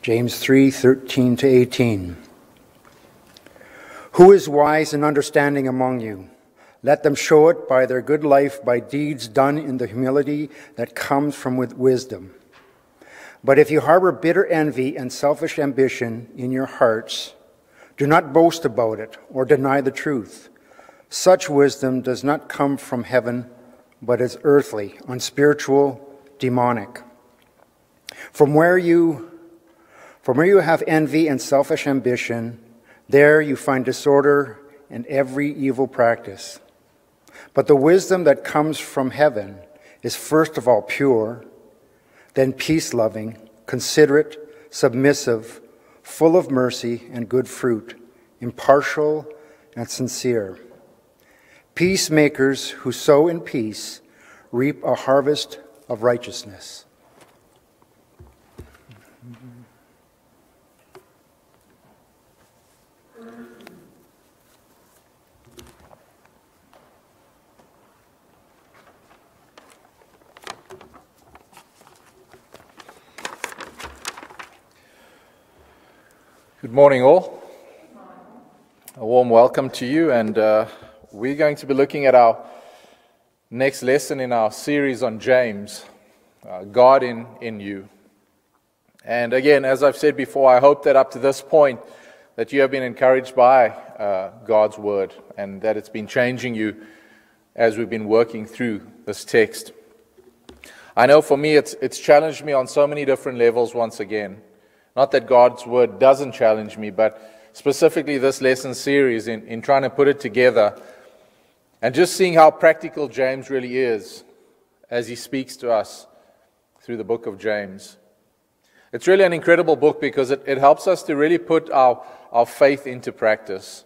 James 3:13 to 18. Who is wise and understanding among you? Let them show it by their good life, by deeds done in the humility that comes from wisdom. But if you harbor bitter envy and selfish ambition in your hearts, do not boast about it or deny the truth. Such wisdom does not come from heaven, but is earthly, unspiritual, demonic. From where you have envy and selfish ambition, there you find disorder and every evil practice. But the wisdom that comes from heaven is first of all pure, then peace-loving, considerate, submissive, full of mercy and good fruit, impartial and sincere. Peacemakers who sow in peace reap a harvest of righteousness. Good morning, all. A warm welcome to you, and we're going to be looking at our next lesson in our series on James, God in you. And again, as I've said before, I hope that up to this point that you have been encouraged by God's Word and that it's been changing you as we've been working through this text. I know for me it's challenged me on so many different levels once again. Not that God's Word doesn't challenge me, but specifically this lesson series in trying to put it together and just seeing how practical James really is as he speaks to us through the book of James. It's really an incredible book because it helps us to really put our faith into practice.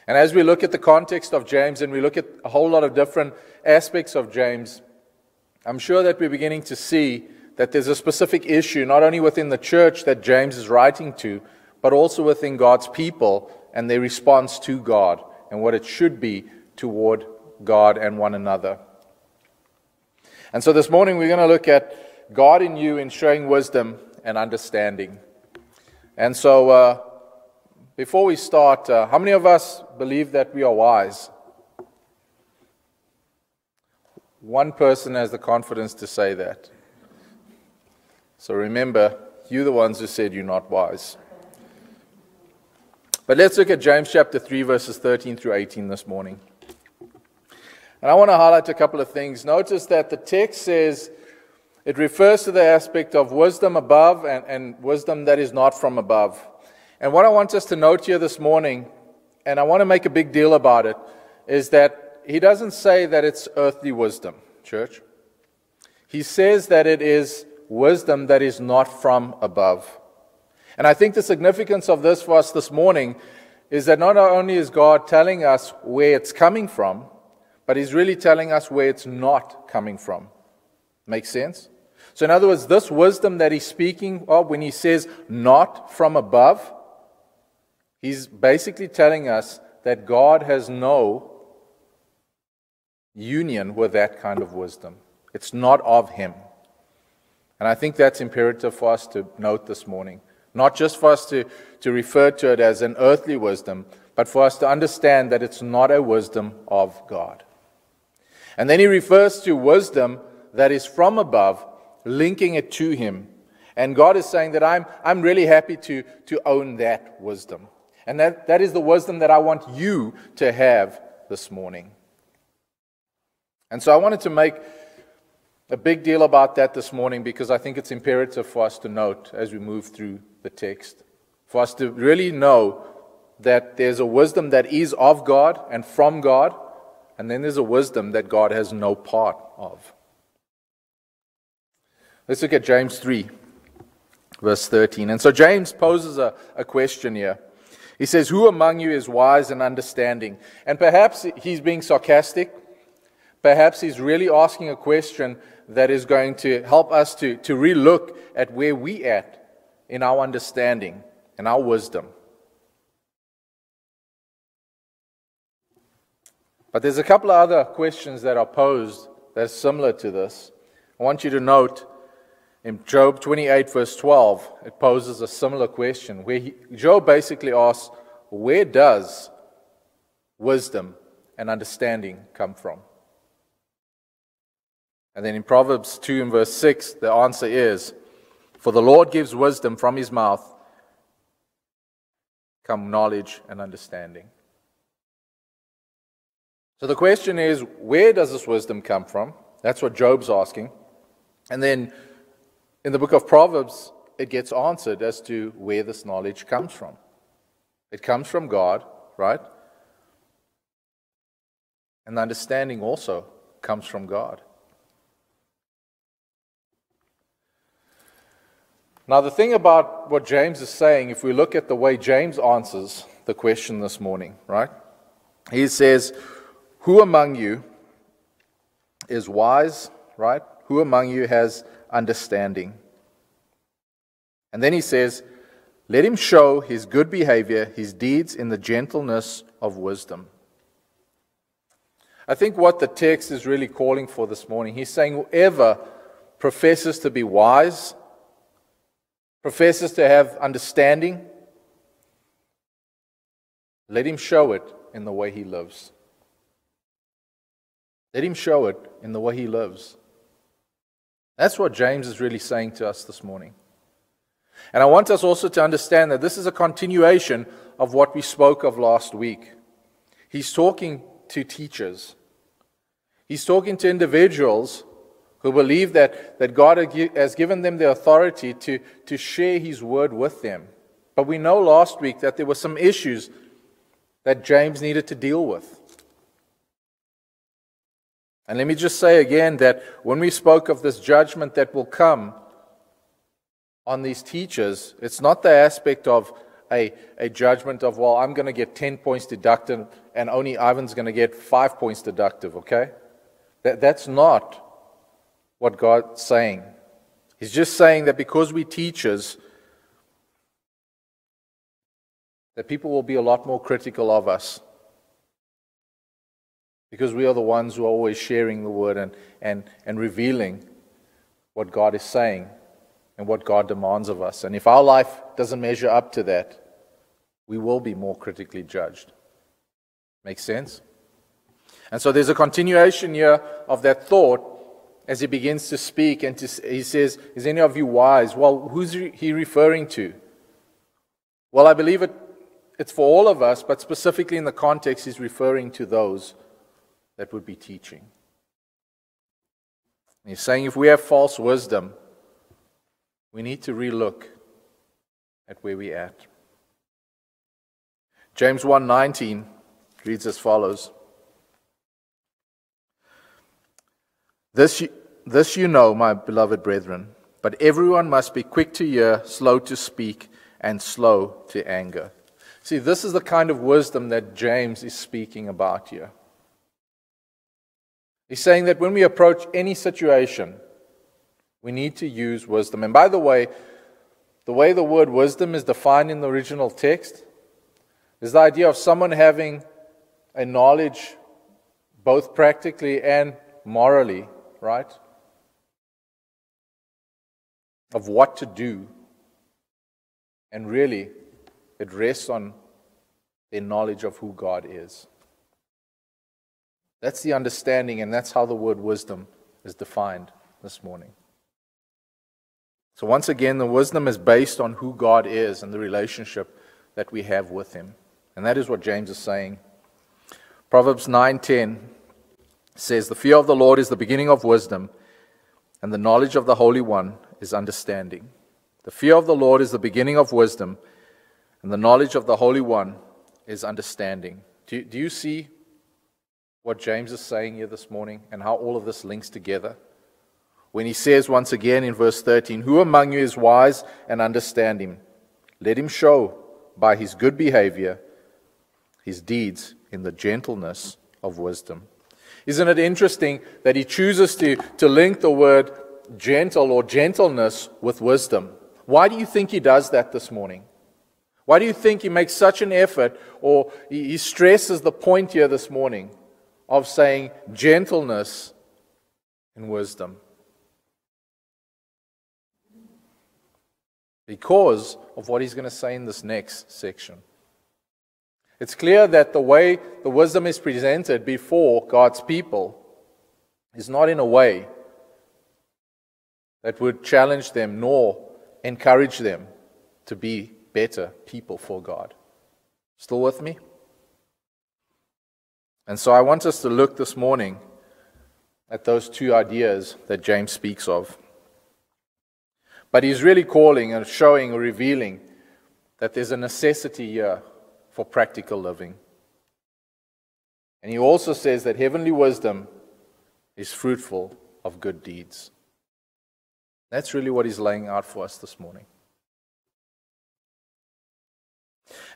And as we look at the context of James and we look at a whole lot of different aspects of James, I'm sure that we're beginning to see that there's a specific issue, not only within the church that James is writing to, but also within God's people and their response to God and what it should be toward God and one another. And so this morning we're going to look at God in you in showing wisdom and understanding. And so before we start, how many of us believe that we are wise? One person has the confidence to say that. So remember, you're the ones who said you're not wise. But let's look at James chapter 3, verses 13 through 18 this morning. And I want to highlight a couple of things. Notice that the text says it refers to the aspect of wisdom above and wisdom that is not from above. And what I want us to note here this morning, and I want to make a big deal about it, is that he doesn't say that it's earthly wisdom, church. He says that it is wisdom that is not from above. And I think the significance of this for us this morning is that not only is God telling us where it's coming from, but He's really telling us where it's not coming from. Make sense? So in other words, this wisdom that He's speaking of when He says not from above, He's basically telling us that God has no union with that kind of wisdom. It's not of Him. And I think that's imperative for us to note this morning. Not just for us to refer to it as an earthly wisdom, but for us to understand that it's not a wisdom of God. And then he refers to wisdom that is from above, linking it to Him. And God is saying that I'm really happy to own that wisdom. And that is the wisdom that I want you to have this morning. And so I wanted to make a big deal about that this morning because I think it's imperative for us to note as we move through the text. For us to really know that there's a wisdom that is of God and from God, and then there's a wisdom that God has no part of. Let's look at James 3, verse 13. And so James poses a question here. He says, "Who among you is wise and understanding?" And perhaps he's being sarcastic. Perhaps he's really asking a question that is going to help us to re-look at where we at in our understanding and our wisdom. But there's a couple of other questions that are posed that are similar to this. I want you to note In Job 28, verse 12, it poses a similar question, where Job basically asks, where does wisdom and understanding come from? And then in Proverbs 2 and verse 6, the answer is, for the Lord gives wisdom, from his mouth come knowledge and understanding. So the question is, where does this wisdom come from? That's what Job's asking. And then in the book of Proverbs, it gets answered as to where this knowledge comes from. It comes from God, right? And the understanding also comes from God. Now, the thing about what James is saying, if we look at the way James answers the question this morning, right? He says, who among you is wise, right? Who among you has understanding? And then he says, let him show his good behavior, his deeds in the gentleness of wisdom. I think what the text is really calling for this morning, he's saying whoever professes to be wise, professes to have understanding, let him show it in the way he lives. Let him show it in the way he lives. That's what James is really saying to us this morning. And I want us also to understand that this is a continuation of what we spoke of last week. He's talking to teachers. He's talking to individuals who believe that God has given them the authority to share his word with them. But we know last week that there were some issues that James needed to deal with. And let me just say again that when we spoke of this judgment that will come on these teachers, it's not the aspect of a judgment of, well, I'm going to get 10 points deducted and only Ivan's going to get 5 points deductive, okay? That's not what God's saying. He's just saying that because we teachers, that people will be a lot more critical of us. Because we are the ones who are always sharing the word and revealing what God is saying and what God demands of us. And if our life doesn't measure up to that, we will be more critically judged. Make sense? And so there's a continuation here of that thought as he begins to speak, and he says, is any of you wise? Well, who's he referring to? Well, I believe it's for all of us, but specifically in the context, he's referring to those that would be teaching. He's saying if we have false wisdom, we need to relook at where we're at. James 1:19 reads as follows. This you know, my beloved brethren, but everyone must be quick to hear, slow to speak, and slow to anger. See, this is the kind of wisdom that James is speaking about here. He's saying that when we approach any situation, we need to use wisdom. And by the way the word wisdom is defined in the original text is the idea of someone having a knowledge both practically and morally, right? Of what to do. And really, it rests on their knowledge of who God is. That's the understanding, and that's how the word wisdom is defined this morning. So once again, the wisdom is based on who God is and the relationship that we have with him. And that is what James is saying. Proverbs 9:10 says, the fear of the Lord is the beginning of wisdom, and the knowledge of the Holy One is understanding. The fear of the Lord is the beginning of wisdom, and the knowledge of the Holy One is understanding. Do you see what James is saying here this morning and how all of this links together? When he says once again in verse 13, who among you is wise and understanding? Let him show by his good behavior his deeds in the gentleness of wisdom. Isn't it interesting that he chooses to link the word gentle or gentleness with wisdom? Why do you think he does that this morning? Why do you think he makes such an effort, or he stresses the point here this morning of saying gentleness and wisdom? because of what he's going to say in this next section. It's clear that the way the wisdom is presented before God's people is not in a way that would challenge them nor encourage them to be better people for God. Still with me? And so I want us to look this morning at those two ideas that James speaks of. But he's really calling and showing or revealing that there's a necessity here for practical living. And he also says that heavenly wisdom is fruitful of good deeds. That's really what he's laying out for us this morning.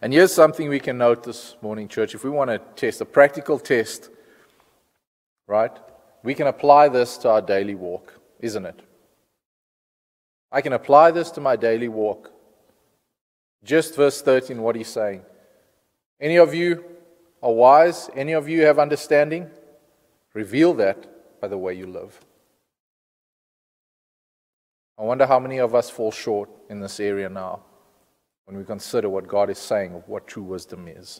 And here's something we can note this morning, church. If we want to test, a practical test, right? We can apply this to our daily walk, isn't it? I can apply this to my daily walk. Just verse 13, what he's saying. Any of you are wise? Any of you have understanding? Reveal that by the way you live. I wonder how many of us fall short in this area now when we consider what God is saying of what true wisdom is.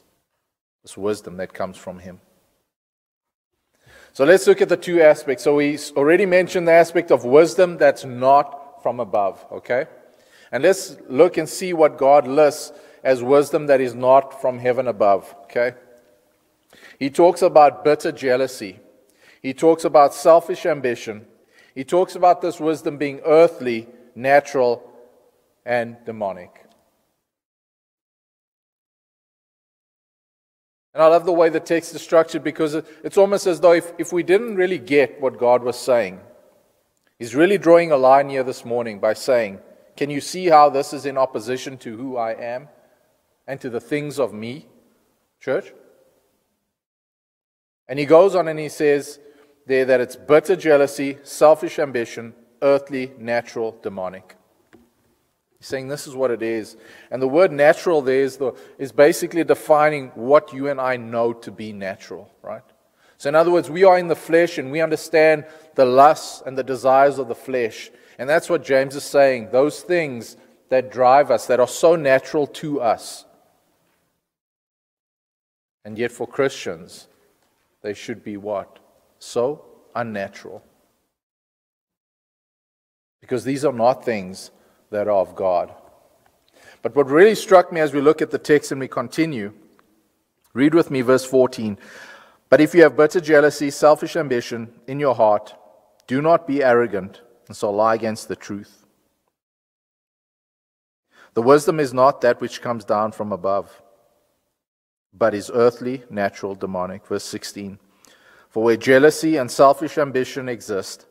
This wisdom that comes from Him. So let's look at the two aspects. So we already mentioned the aspect of wisdom that's not from above, okay? And let's look and see what God lists as wisdom that is not from heaven above, okay? He talks about bitter jealousy. He talks about selfish ambition. He talks about this wisdom being earthly, natural, and demonic. And I love the way the text is structured because it's almost as though if we didn't really get what God was saying, He's really drawing a line here this morning by saying, can you see how this is in opposition to who I am and to the things of me, church? And he goes on and he says there that it's bitter jealousy, selfish ambition, earthly, natural, demonic. He's saying this is what it is. And the word natural there is basically defining what you and I know to be natural, right? So in other words, we are in the flesh and we understand the lusts and the desires of the flesh. And that's what James is saying. Those things that drive us, that are so natural to us. And yet for Christians, they should be what? So unnatural. Because these are not things that are of God. But what really struck me as we look at the text and we continue, read with me verse 14. But if you have bitter jealousy, selfish ambition in your heart, do not be arrogant and so lie against the truth. The wisdom is not that which comes down from above, but is earthly, natural, demonic. Verse 16. For where jealousy and selfish ambition exist,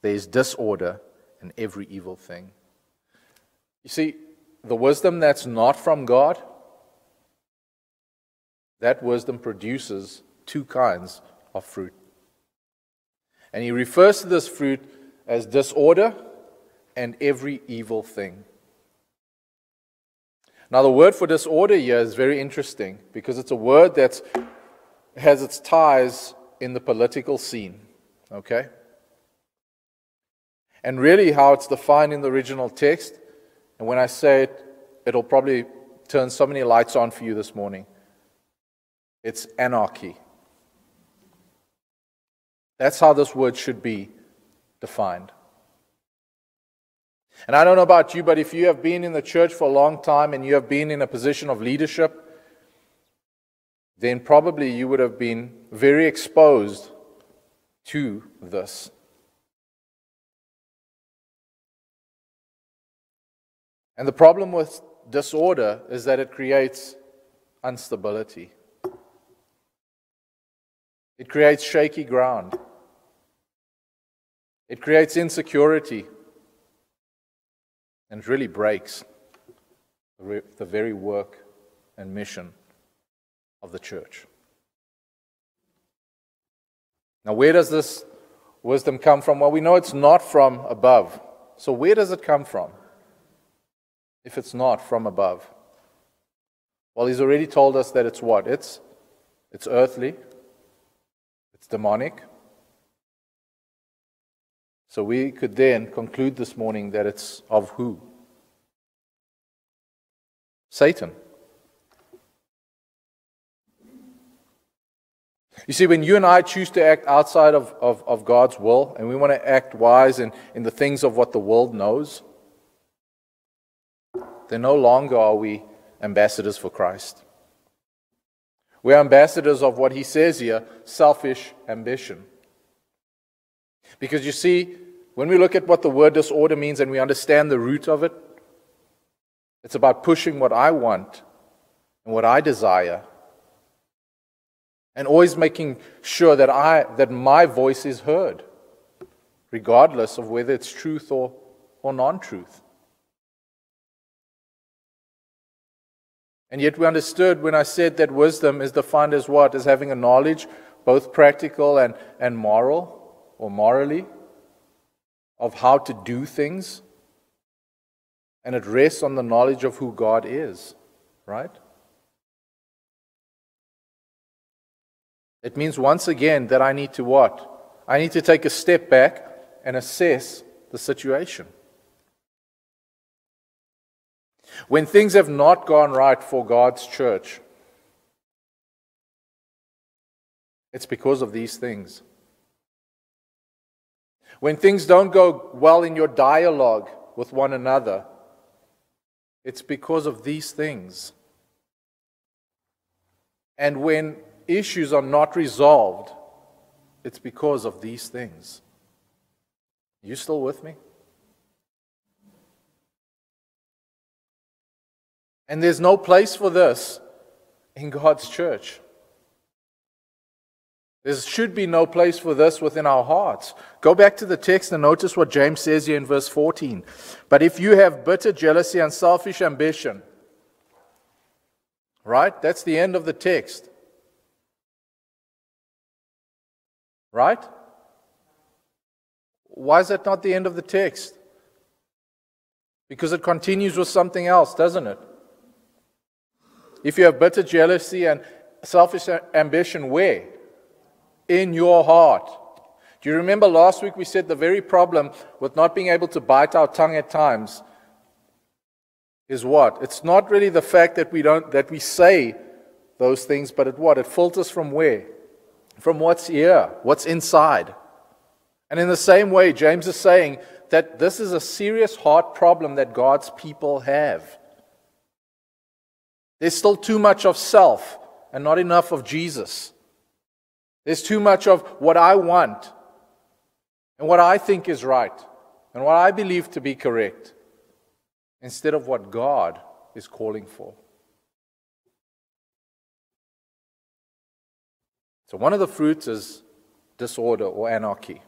there is disorder and every evil thing. You see, the wisdom that's not from God, that wisdom produces two kinds of fruit. And he refers to this fruit as disorder and every evil thing. Now the word for disorder here is very interesting because it's a word that has its ties in the political scene. Okay? And really how it's defined in the original text, and when I say it, it'll probably turn so many lights on for you this morning. It's anarchy. That's how this word should be defined. And I don't know about you, but if you have been in the church for a long time and you have been in a position of leadership, then probably you would have been very exposed to this. And the problem with disorder is that it creates instability. It creates shaky ground. It creates insecurity. And it really breaks the very work and mission of the church. Now, where does this wisdom come from? Well, we know it's not from above. So where does it come from if it's not from above? Well, he's already told us that it's what? It's earthly. It's demonic. So we could then conclude this morning that it's of who? Satan. You see, when you and I choose to act outside of God's will, and we want to act wise in the things of what the world knows, then no longer are we ambassadors for Christ. We're ambassadors of what he says here, selfish ambition. Because you see, when we look at what the word disorder means and we understand the root of it, it's about pushing what I want and what I desire, and always making sure that my voice is heard, regardless of whether it's truth or non-truth. And yet we understood when I said that wisdom is defined as what? As having a knowledge, both practical and moral, or morally, of how to do things. And it rests on the knowledge of who God is, right? It means once again that I need to what? I need to take a step back and assess the situation. When things have not gone right for God's church, it's because of these things. When things don't go well in your dialogue with one another, it's because of these things. And when issues are not resolved, it's because of these things. You still with me? And there's no place for this in God's church. There should be no place for this within our hearts. Go back to the text and notice what James says here in verse 14. But if you have bitter jealousy and selfish ambition, right? That's the end of the text. Right? Why is that not the end of the text? Because it continues with something else, doesn't it? If you have bitter jealousy and selfish ambition, where? In your heart. Do you remember last week we said the very problem with not being able to bite our tongue at times is what? It's not really the fact that we say those things, but it filters from where? From what's here, what's inside. And in the same way, James is saying that this is a serious heart problem that God's people have. There's still too much of self and not enough of Jesus. There's too much of what I want and what I think is right and what I believe to be correct instead of what God is calling for. So one of the fruits is disorder or anarchy,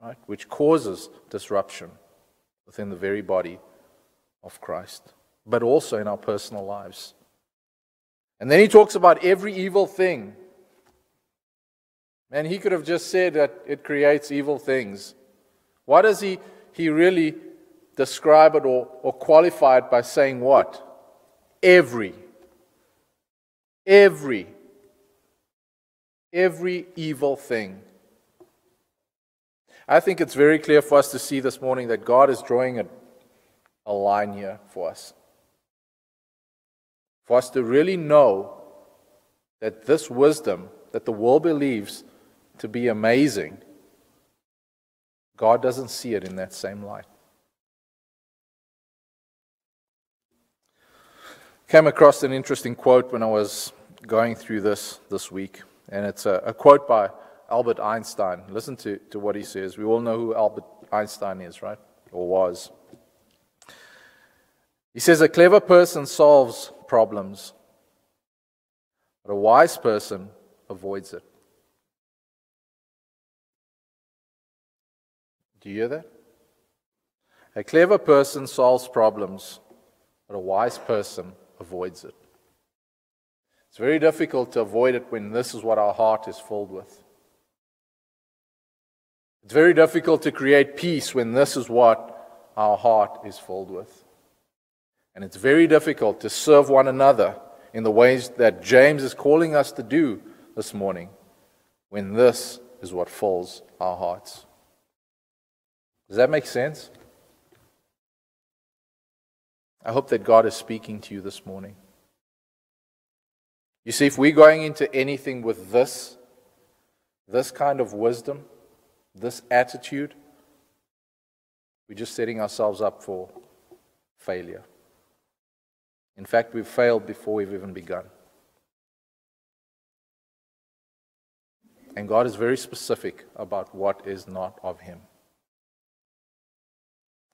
right, which causes disruption within the very body of Christ, but also in our personal lives. And then he talks about every evil thing. Man, he could have just said that it creates evil things. Why does he really describe it or qualify it by saying what? Every evil thing. I think it's very clear for us to see this morning that God is drawing a line here for us. For us to really know that this wisdom that the world believes to be amazing, God doesn't see it in that same light. Came across an interesting quote when I was going through this week, and it's a quote by Albert Einstein. Listen to what he says. We all know who Albert Einstein is, right? Or was. He says, a clever person solves problems, but a wise person avoids it. Do you hear that? A clever person solves problems, but a wise person avoids it. It's very difficult to avoid it when this is what our heart is filled with. It's very difficult to create peace when this is what our heart is filled with. And it's very difficult to serve one another in the ways that James is calling us to do this morning when this is what fills our hearts. Does that make sense? I hope that God is speaking to you this morning. You see, if we're going into anything with this kind of wisdom, this attitude, we're just setting ourselves up for failure. In fact, we've failed before we've even begun. And God is very specific about what is not of Him.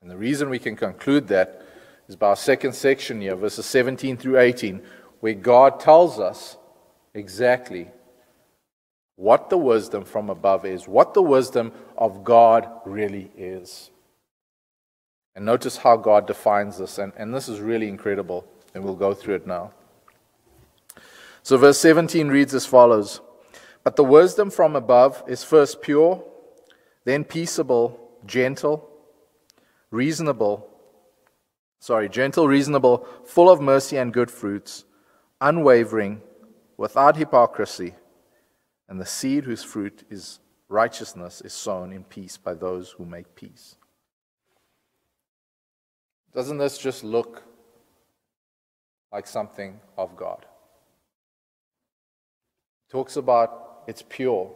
And the reason we can conclude that is by our second section here, verses 17 through 18, where God tells us exactly what the wisdom from above is, what the wisdom of God really is. And notice how God defines this, and this is really incredible, and we'll go through it now. So verse 17 reads as follows: "But the wisdom from above is first pure, then peaceable, gentle, reasonable, full of mercy and good fruits, unwavering, without hypocrisy. And the seed whose fruit is righteousness is sown in peace by those who make peace." Doesn't this just look like something of God? It talks about it's pure.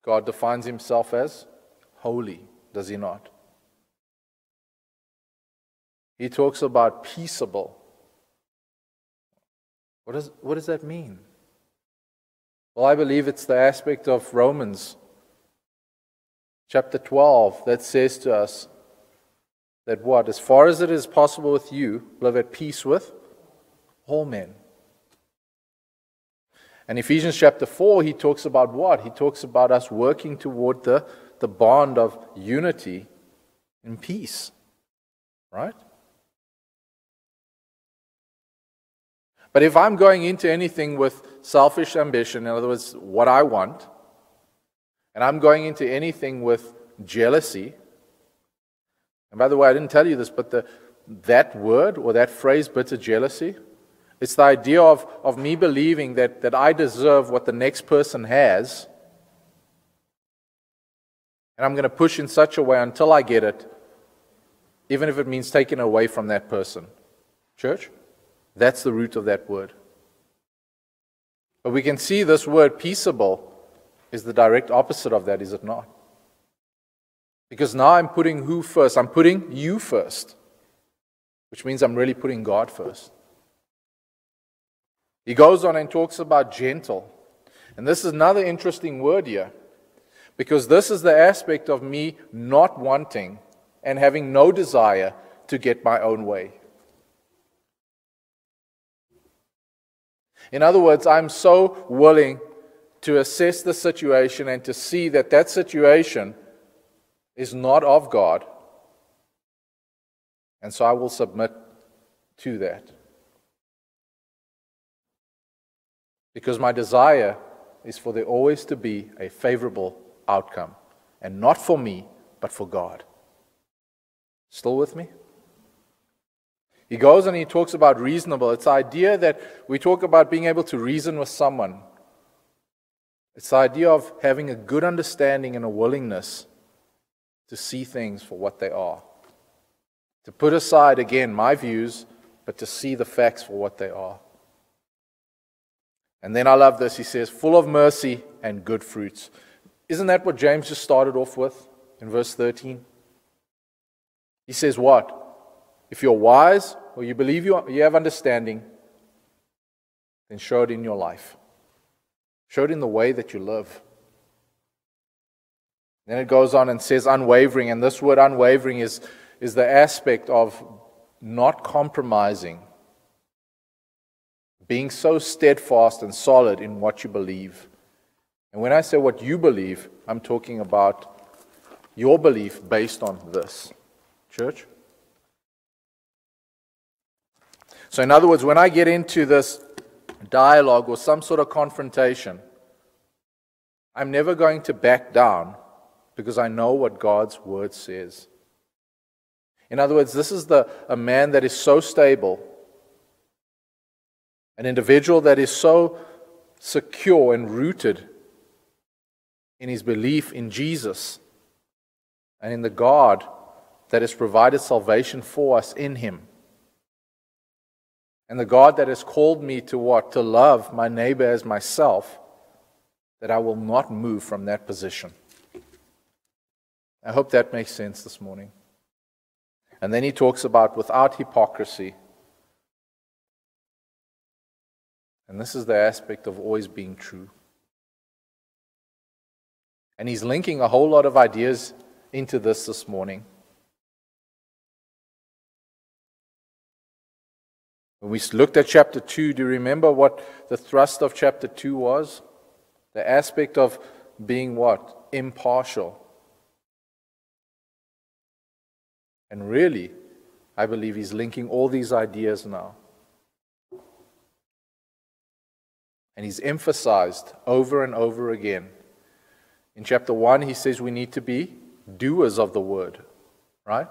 God defines Himself as holy, does He not? He talks about peaceable. What does that mean? Well, I believe it's the aspect of Romans chapter 12 that says to us that what? As far as it is possible with you, live at peace with all men. And Ephesians chapter 4, he talks about what? He talks about us working toward the bond of unity and peace. Right? But if I'm going into anything with selfish ambition, in other words, what I want, and I'm going into anything with jealousy, and by the way, I didn't tell you this, but that word or that phrase, bitter jealousy, it's the idea of me believing that I deserve what the next person has, and I'm going to push in such a way until I get it, even if it means taking away from that person. Church? That's the root of that word. But we can see this word peaceable is the direct opposite of that, is it not? Because now I'm putting who first? I'm putting you first, which means I'm really putting God first. He goes on and talks about gentle. And this is another interesting word here, because this is the aspect of me not wanting and having no desire to get my own way. In other words, I'm so willing to assess the situation and to see that that situation is not of God. And so I will submit to that. Because my desire is for there always to be a favorable outcome. And not for me, but for God. Still with me? He goes and he talks about reasonable. It's the idea that we talk about being able to reason with someone. It's the idea of having a good understanding and a willingness to see things for what they are. To put aside, again, my views, but to see the facts for what they are. And then I love this. He says, full of mercy and good fruits. Isn't that what James just started off with in verse 13? He says what? If you're wise, or you believe you have understanding, then show it in your life. Show it in the way that you live. Then it goes on and says unwavering, and this word unwavering is the aspect of not compromising, being so steadfast and solid in what you believe. And when I say what you believe, I'm talking about your belief based on this. Church? So in other words, when I get into this dialogue or some sort of confrontation, I'm never going to back down because I know what God's word says. In other words, this is a man that is so stable, an individual that is so secure and rooted in his belief in Jesus and in the God that has provided salvation for us in Him. And the God that has called me to what? To love my neighbor as myself, that I will not move from that position. I hope that makes sense this morning. And then he talks about without hypocrisy. And this is the aspect of always being true. And he's linking a whole lot of ideas into this morning. When we looked at chapter 2, do you remember what the thrust of chapter 2 was? The aspect of being what? Impartial. And really, I believe he's linking all these ideas now. And he's emphasized over and over again. In chapter 1, he says we need to be doers of the word, right?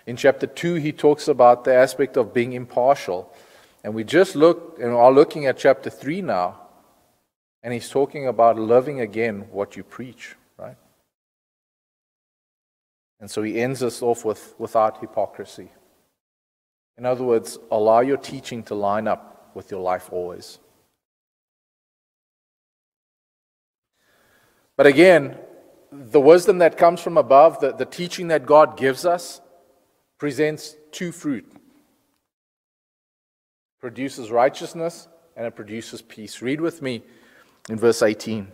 In chapter 2, he talks about the aspect of being impartial. And we just are looking at chapter 3 now. And he's talking about living again what you preach, right? And so he ends us off with without hypocrisy. In other words, allow your teaching to line up with your life always. But again, the wisdom that comes from above, the teaching that God gives us, presents two fruit. It produces righteousness and it produces peace. Read with me in verse 18.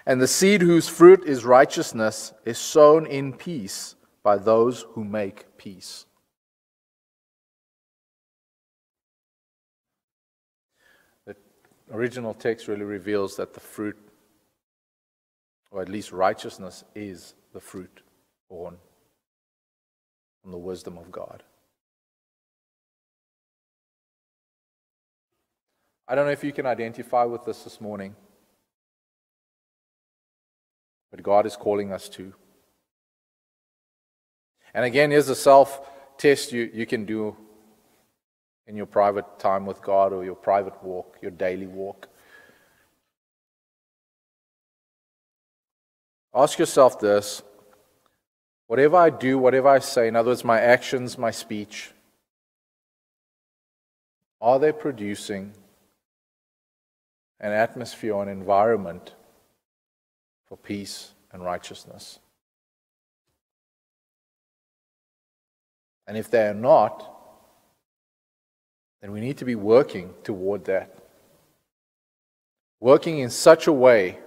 And the seed whose fruit is righteousness is sown in peace by those who make peace. The original text really reveals that the fruit, or at least righteousness, is the fruit born from the wisdom of God. I don't know if you can identify with this morning, but God is calling us to. And again, here's a self-test you can do in your private time with God or your private walk, your daily walk. Ask yourself this: whatever I do, whatever I say, in other words, my actions, my speech, are they producing an atmosphere, an environment for peace and righteousness? And if they are not, then we need to be working toward that. Working in such a way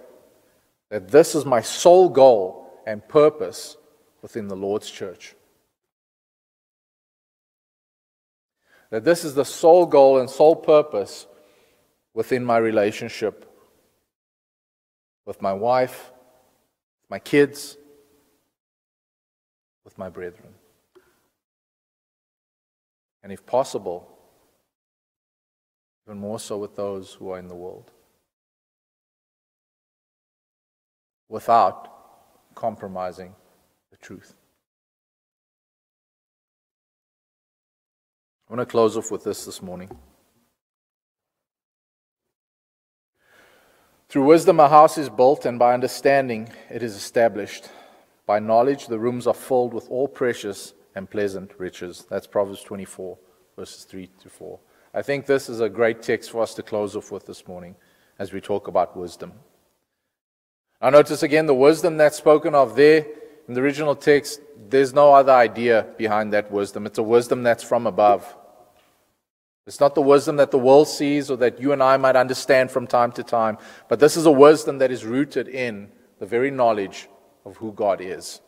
that this is my sole goal and purpose within the Lord's church. That this is the sole goal and sole purpose within my relationship with my wife, my kids, with my brethren. And if possible, even more so with those who are in the world, without compromising the truth. I want to close off with this morning. Through wisdom a house is built, and by understanding it is established. By knowledge the rooms are filled with all precious and pleasant riches. That's Proverbs 24, verses 3-4. I think this is a great text for us to close off with this morning as we talk about wisdom. Now notice again the wisdom that's spoken of there in the original text. There's no other idea behind that wisdom. It's a wisdom that's from above. It's not the wisdom that the world sees or that you and I might understand from time to time, but this is a wisdom that is rooted in the very knowledge of who God is.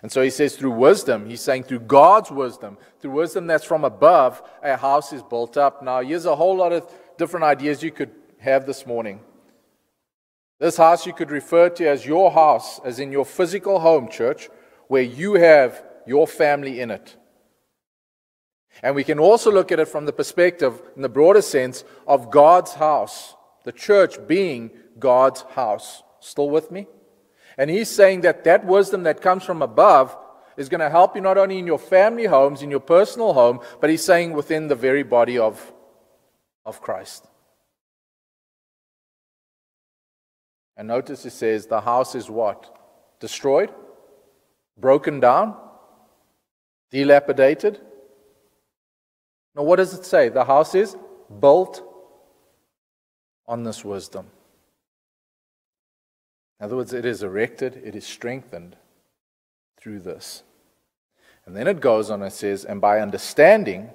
And so he says through wisdom, he's saying through God's wisdom, through wisdom that's from above, a house is built up. Now here's a whole lot of different ideas you could have this morning. This house you could refer to as your house, as in your physical home, church, where you have your family in it. And we can also look at it from the perspective, in the broader sense, of God's house, the church being God's house. Still with me? And he's saying that that wisdom that comes from above is going to help you not only in your family homes, in your personal home, but he's saying within the very body of Christ. And notice it says the house is what? Destroyed? broken down, dilapidated. Now, what does it say? The house is built on this wisdom. In other words, it is erected, it is strengthened through this. And then it goes on and says, and by understanding,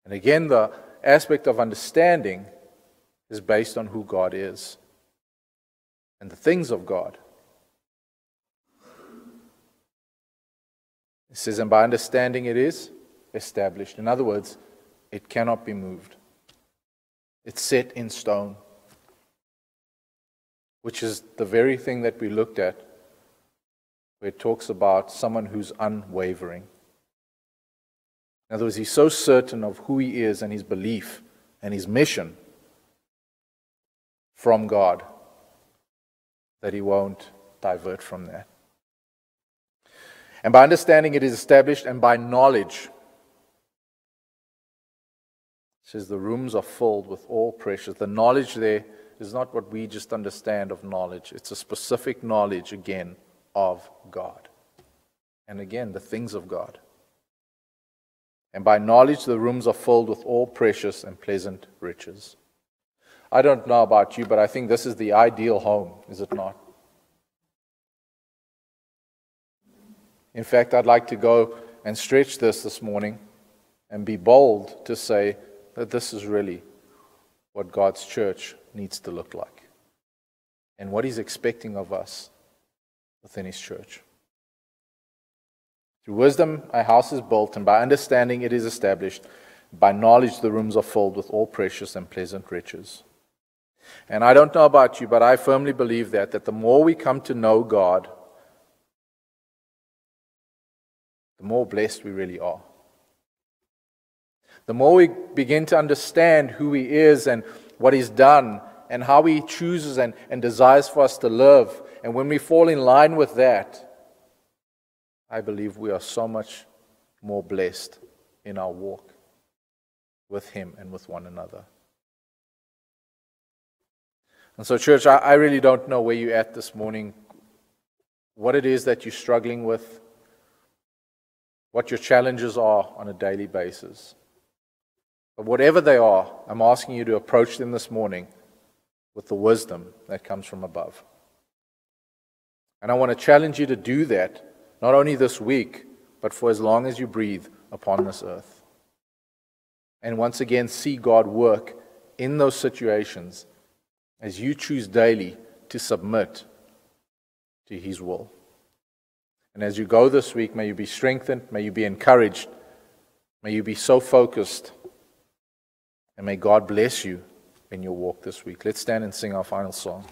and again, the aspect of understanding is based on who God is and the things of God. It says, and by understanding it is established. In other words, it cannot be moved. It's set in stone, which is the very thing that we looked at, where it talks about someone who's unwavering. In other words, he's so certain of who he is and his belief and his mission from God that he won't divert from that. And by understanding it is established, and by knowledge. It says the rooms are filled with all precious. The knowledge there is not what we just understand of knowledge. It's a specific knowledge, again, of God. And again, the things of God. And by knowledge the rooms are filled with all precious and pleasant riches. I don't know about you, but I think this is the ideal home, is it not? In fact, I'd like to go and stretch this morning and be bold to say that this is really what God's church needs to look like and what He's expecting of us within His church. Through wisdom, a house is built, and by understanding it is established. By knowledge, the rooms are filled with all precious and pleasant riches. And I don't know about you, but I firmly believe that the more we come to know God, the more blessed we really are. The more we begin to understand who He is and what He's done and how He chooses and desires for us to live, and when we fall in line with that, I believe we are so much more blessed in our walk with Him and with one another. And so, church, I really don't know where you're at this morning, what it is that you're struggling with, what your challenges are on a daily basis. But whatever they are, I'm asking you to approach them this morning with the wisdom that comes from above. And I want to challenge you to do that, not only this week, but for as long as you breathe upon this earth. And once again, see God work in those situations as you choose daily to submit to His will. And as you go this week, may you be strengthened, may you be encouraged, may you be so focused, and may God bless you in your walk this week. Let's stand and sing our final song.